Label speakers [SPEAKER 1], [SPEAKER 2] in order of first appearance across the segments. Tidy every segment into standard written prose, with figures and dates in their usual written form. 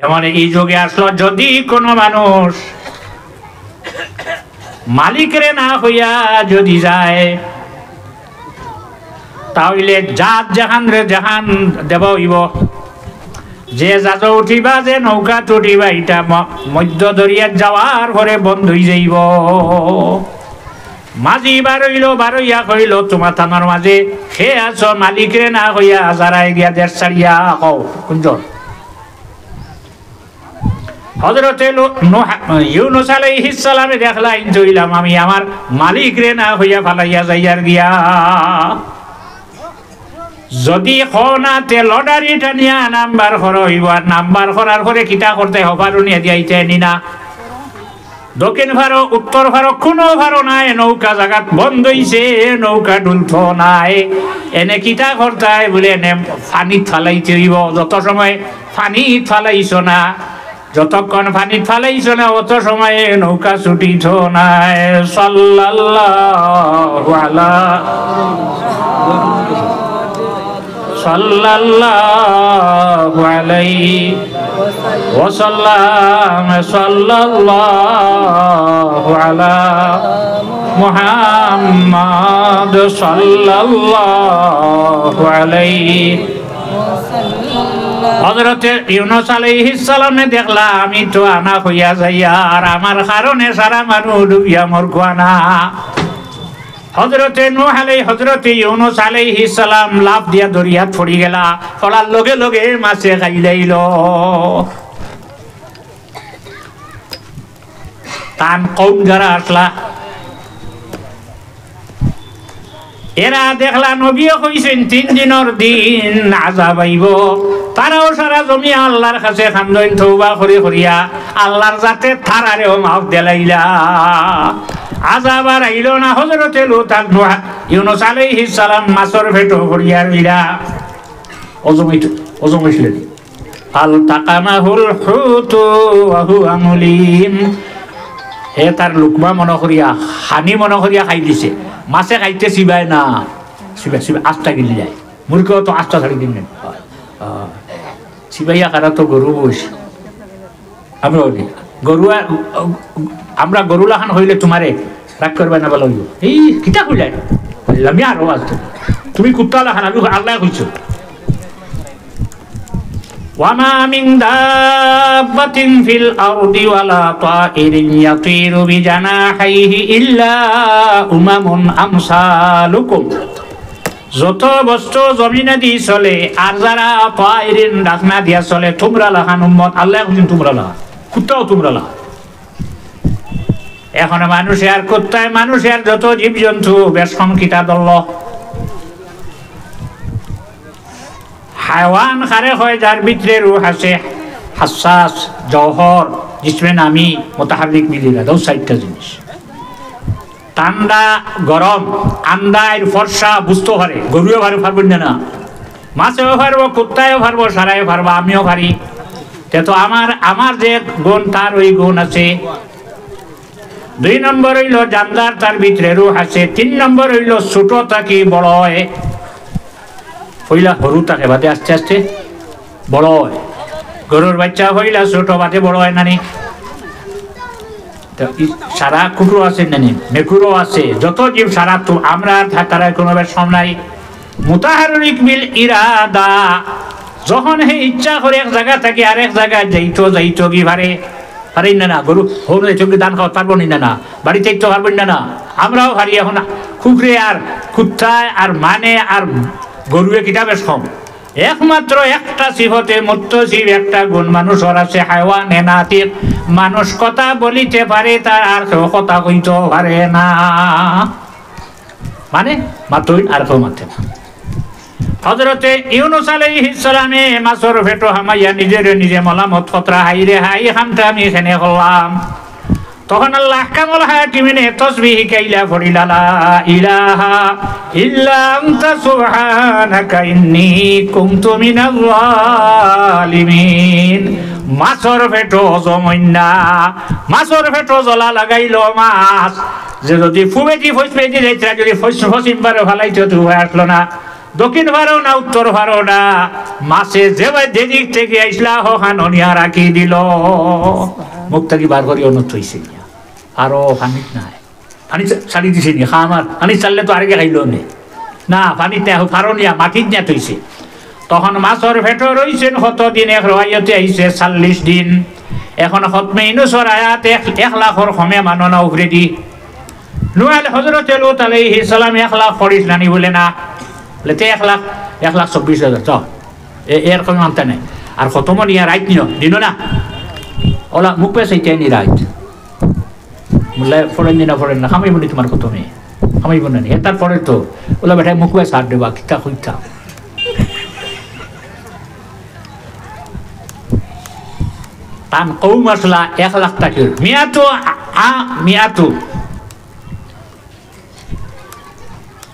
[SPEAKER 1] এমন এই যুগে আসলো যদি কোনো মানুষ মালিকের না হইয়া যদি যায় তাহলে জাত জাহান রে জাহান দেব হইব। যে জাজ উঠিবা যে নৌকা উঠিবা এটা মধ্য দরিয়াত যাওয়ার পরে বন্ধ হয়ে যাইব। মাঝি বারইয়া কইল তোমার থানার মাঝে সে আছো মালিকরে না হইয়া যারাই গিয়া দেশ ছাড়িয়া কও কুঞ্জন। হযরতে ইউনূস আলাইহিস সালামে দেখলা ইনজইলাম আমি আমার মালিকরে না হইয়া ফালাইয়া যাইয়ার গিয়া। যদি খনাতে লটারি টানিয়া নাম্বার হইব আর নাম্বার করার পরে কিতা করতে হবারু নিয়ে দিয়াইতে নিনা। দক্ষিণ ভারত উত্তর ভারত কোনো ভারত নাই, নৌকা জাগাত বন্ধ হইছে, নৌকা ডুলত নাই। এনে কিতা করতাই বলে এনে পানিত ফালাইতে হইব। যত সময় পানিত ফালাইছ না, যতক্ষণ পানিত ফালাইছ না অত সময়ে নৌকা ছুটিছ নাই। সাল্লাল্লাহু আলা সাল্লাল্লাহু আলাইহি ওয়াসাল্লাম সাল্লাল্লাহু আলা মুহাম্মাদ সাল্লাল্লাহু আলাইহি। হযরতে ইউনূস আলাইহিস সালামে দেখলা আমি তো আনা হইয়া যাইয়া আর আমার কারণে সারা মানুষ ডুবিয়া মরগো না। হযরতে ইউনূস আলাইহিস সালাম লাফ দিয়া দরিয়াত পড়ি গেলা। পড়ার লগে লগে মাছে খাইলাইল। তান কওম যারা আসলা এরা দেখলা নবীও কইছেন 3 দিনের দিন আযাব আইব। তারাও সারা জমি আল্লাহর কাছে খান্দইন তওবা করিয়া আল্লাহর যাতে তারারেও মাফ দেলাইলা। আযাব আর আইল না। হযরতে ইউনূস আলাইহিস সালাম মাছর পেটো করিয়া রইলা। অজমাইছিলেন আল তাকামাহুল হুতু ওয়া হুয়া মুলিম। হে তার লুকমা মনে করিয়া হানি মনে করিয়া খাই দিছে। মাছে খাইতে চিবাই না, চিবা আস্তা গিলি যায়। মুরগিও তো আস্তা ছাড়ি দিন চিবাইয়া কারা তো গরু বইস। আমরা আমরা গরুলাখান হইলে তোমারে রাগ করবে না বলো এই কিতা কইলাই আমি আরো আসতো তুমি কুত্তা লাখান আমি আল্লাহ কইছো। ওয়ামা মিন দাব্বাতিন ফিল আরদি ওয়ালা তাইরিন ইয়াতিরু বিজানাহিহি ইল্লা উমামুন আমসালুকুম। যত বস্তু জমিনে দি চলে আর যারা তাইরিন ডাকনা দিয়া চলে তোমরা লাখান উম্মত আল্লাহ কইছেন তোমরা লাখান কুত্তাও তোমরা লাখান। এখন মানুষে আর কুত্তায় মানুষে আর যত জীবজন্তু বেশ কম কিতা দল হায়াওয়ান খারে হয় যার ভিতরে রূহ আছে হাসাস জওহর জিসমে নামি মুতাহাররিক মিলিলা। দো 4টা জিনিস ঠান্ডা গরম আন্দার ফর্সা বুঝতে পারে। গরুও পারবেন না, মাছেও পারবো, কুত্তায়ও পারবো, সারাইও পারবো, আমিও পারি। তো আমার যে গুণ তার ওই গুণ আছে। 2 নম্বর হইল জানদার তার ভিতরে রূহ আছে। 3 নম্বর হইল ছোট থাকি বড় হয়। হইলা সরু থাকে বাদে আস্তে আস্তে বড় হয়। গরুর বাচ্চা হইলা ছোট বাদে বড় হয় নানি। সারা কুকুর আছে নানি, মেকুরও আছে, যত জীব সারা তো আমরা তারা কোনো সম নাই। মুতাহাররিক বিল ইরাদা যখন হে ইচ্ছা করে এক জায়গা থেকে আরেক জায়গায় যাইতো কি পারি না। গরু হরু চোখে দান খাওয়া পারবো না, বাড়িতে তো পারবেন না। আমরাও হারি এখন কুকুরে আর কুত্তায় আর মানে আর গরুয়ে কিটা বেশ কম। একমাত্র একটা সিফতে মুত্তসিফ একটা গুণ মানুষের আছে হায়াওয়ান নাতিক। মানুষ কথা বলিতে পারে তার আর কেউ কথা কইতে পারে না। মানে মাত্রই আর কেউ মাতে না। হযরতে ইউনূস আলাইহিস সালামে মাছর পেটো হামাইয়া নিজে মলামত খতরা হাইরে হাই হামটা আমি এখানে করলাম। তখন আল্লাহ কামল হাকিমিনে তাসবিহ কাইলা ফরিলা লা ইলাহা ইল্লা আনতা সুবহানাকা ইন্নী কুনতু মিনাল জালিমিন। মাছর পেটো জমইনা মাছর পেটো জ্বলা লাগাইল মাছ যে যদি ফুবেটি ফসপেটি যাইতা যদি ফসিম পারে ভালাইতো তো আসলো না। দক্ষিণ ভারো না উত্তর ভারো না মাছে যেদিক থেকে আইসলা হাননিয়া রাখি দিল মুখটা কি বার করি অন্য থইছে আরো পানি নাই পানি ছাড়ি দিছে নি আমার পানি চাললে তো আরেকে খাইল না পানিতে ফারনিয়া মাটির নিয়া থইছে তখন মাছর ভেটো রইছেন কতদিন এক রয়াতে আইছে 40 দিন এখন খতমে ইউনূসর আয়াত 1 লাখর কমে মাননা উপরে দি নূহ হযরত লূত আলাইহিস সালাম 1 লাখ পড়িস নানি বলে না বলে 1,24,000 তো এর কমে মানতে নাই আর খতম নিয়া রাইট নিও দিন না ওলা মুখ পে সাইতে নি রাইট মুল্লা ফরেন না খামাই বলি তোমার খতমে খামাই বলি না তারপরে তো ওলা বেটা মুখ পে সার দেবা কিতা কইতা তান কৌম আসলা 1 লাখ টাকা মিয়াতো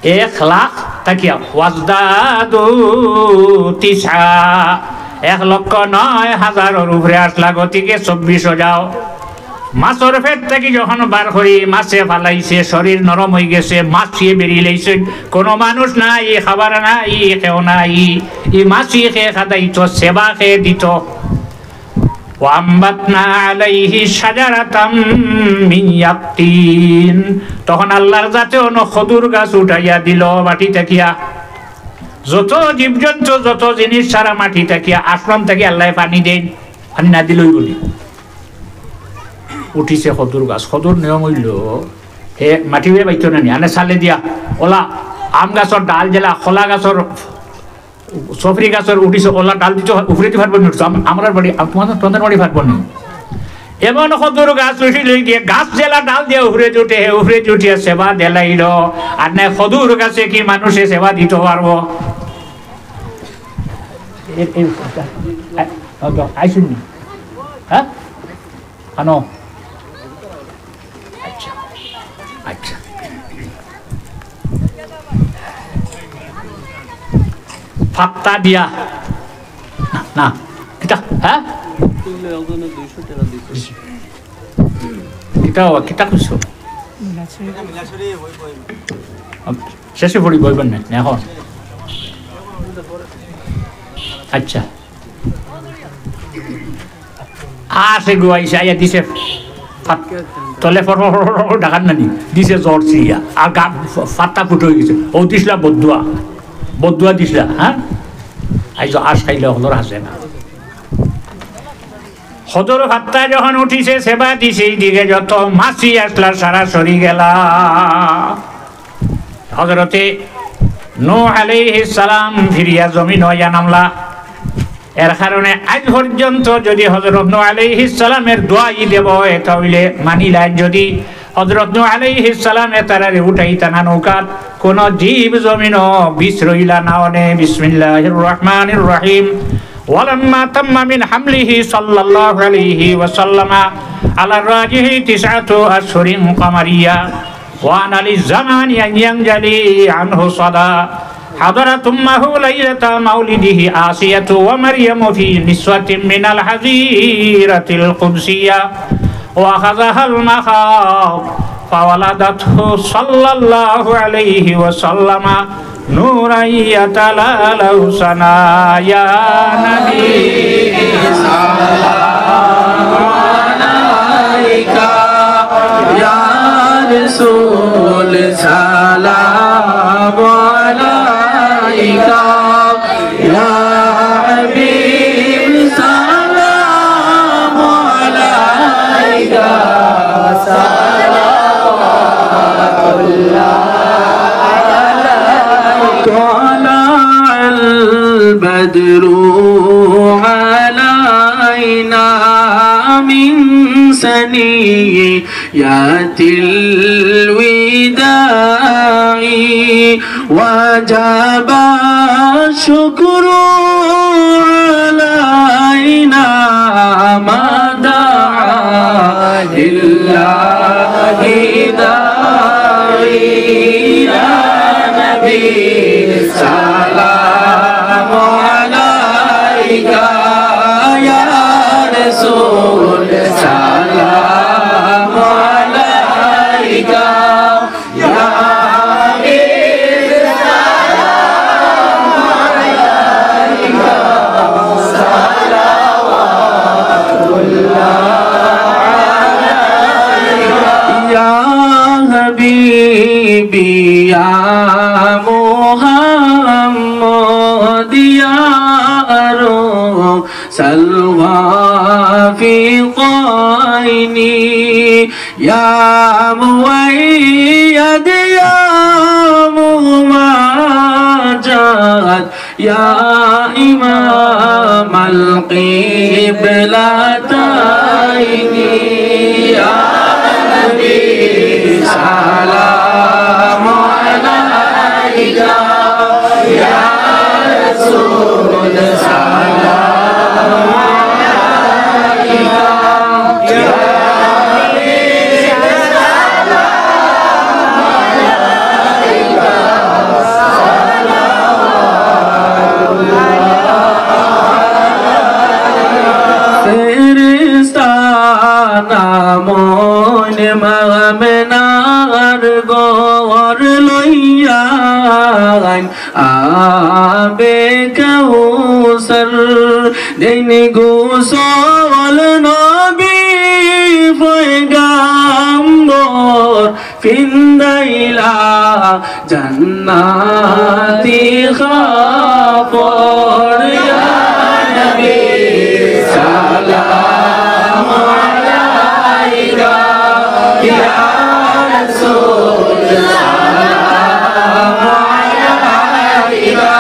[SPEAKER 1] 1 লাখ টাকা ওয়াজদাদু 1,09,000 উপরে আসলা গতিকে 24 যাও মাছর পেট থেকে যখন বার করি মাছে ফালাইছে শরীর নরম হয়ে গেছে মাছিয়ে বেরিয়ে লাইছে কোনো মানুষ নাই খাবার নাই কেউ নাই এই মাছি খেয়ে খাদাইতো সেবা খেয়ে দিত ওয়াম্বাতনা আলাইহি শাজারাতাম মিন ইয়াকতিন তখন আল্লাহর জাতে অন খদুর গাছ উঠাইয়া দিল মাটি থাকিয়া যত জীবজন্তু যত জিনিস সারা মাটি থাকিয়া আসমান থেকে আল্লাহ পানি দেন পানি না দিলই বলি উঠিছে খদুর গাছ খদুর নিয়ম হইল হে মাটি হয়ে পাইতো না আনে সালে দিয়া ওলা আম গাছর ডাল জেলা খোলা গাছর সফরি গাছের উঠিছে ওলা ডাল দিতে উপরে দিতে পারবো না আমার বাড়ি তোমাদের বাড়ি পারবো না এমন খদুর গাছ উঠিল দিয়ে গাছ জেলা ডাল দিয়ে উপরে উঠিয়া সেবা দেলাইল আর না খদুর গাছে কি মানুষে সেবা দিতে পারবো আইসুনি হ্যাঁ আনো আচ্ছা আচ্ছা ফাত্তা দিয়া না কিতা হ্যাঁ কিতা কইছো শেষে পড়ি বইবেন না এখন আচ্ছা আসে গুয়াইছে আইয়া দিছে তলে ডাকার নানি দিছে জ্বর চিয়া আর গা ফাত্তা ফুট হয়ে গেছে ও দিসলা বদুয়া দিসলা হ্যাঁ আইজ আশ খাইলে হলর হাসে না সদর ফাত্তা যখন উঠিছে সেবা দিছে দিকে যত মাছি আসলা সারা সরি গেলা হযরতে নূহ আলাইহিস সালাম ফিরিয়া জমিন হইয়া নামলা এর কারণে আজ পর্যন্ত যদি হযরত নূহ আলাইহিস সালামের দোয়াই দেব এটা হইলে মানিলাই যদি হযরত নূহ আলাইহিস সালামে তারারে উঠাইতা না নৌকাত কোন জীব জমিন বিষ রইলা না অনে বিসমিল্লাহির রহমানির রহিম ওয়ালাম্মা তাম্মা মিন হামলিহি সাল্লাল্লাহু আলাইহি ওয়াসাল্লাম আলা রাজিহি 9 আশহুরিন কামারিয়া ওয়া আনা লিজামানি আন ইয়ানজালি আনহু সাদা حضرت أمه ليلة مولده آسية ومريم في نسوة من الحزيرة القدسية وأخذها المخاض فولدته صلى الله عليه وسلم نورا يتلالى سنا يا نبي سلام عليك يا رسول سلام عليك يا حبيب سلام عليك صلوات الله عليك طلع البدر علينا من ثنيات الوداع وجب الشكر علينا ما دعا لله داعي يا نبي سلام عليك يا رسول سلام عليك يا حبيب سلام
[SPEAKER 2] الشفيقين يا مؤيد يا مماجد يا إمام القبلتين يا نبي سلام عليك يا رسول سلام عليك يا মন মামনার গর লইয়া আবে কাউসার দিন গোসল নবী পয়গাম্বর ফিন্দাইলা জান্নাতি খাফর ইয়া নবী সালাম আলাইকা ইয়া রাসূল সালাম আলাইকা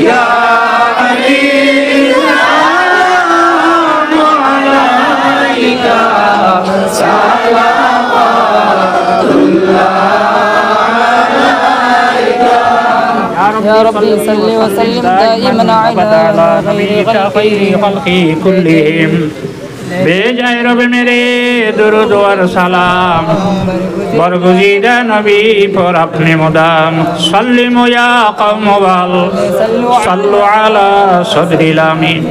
[SPEAKER 2] ইয়া আলী সালাম আলাইকা সালাওয়াতুল্লাহ
[SPEAKER 3] يا ربي صل وسلم دائما على
[SPEAKER 1] خير خلقي كلهم बेजाए रब मेरे दुरूद और सलाम बरगुज़ीदा नबी पर अपने मुदाम सल्लिमु या कौम वल सल्लु अला सदरिल आमीन।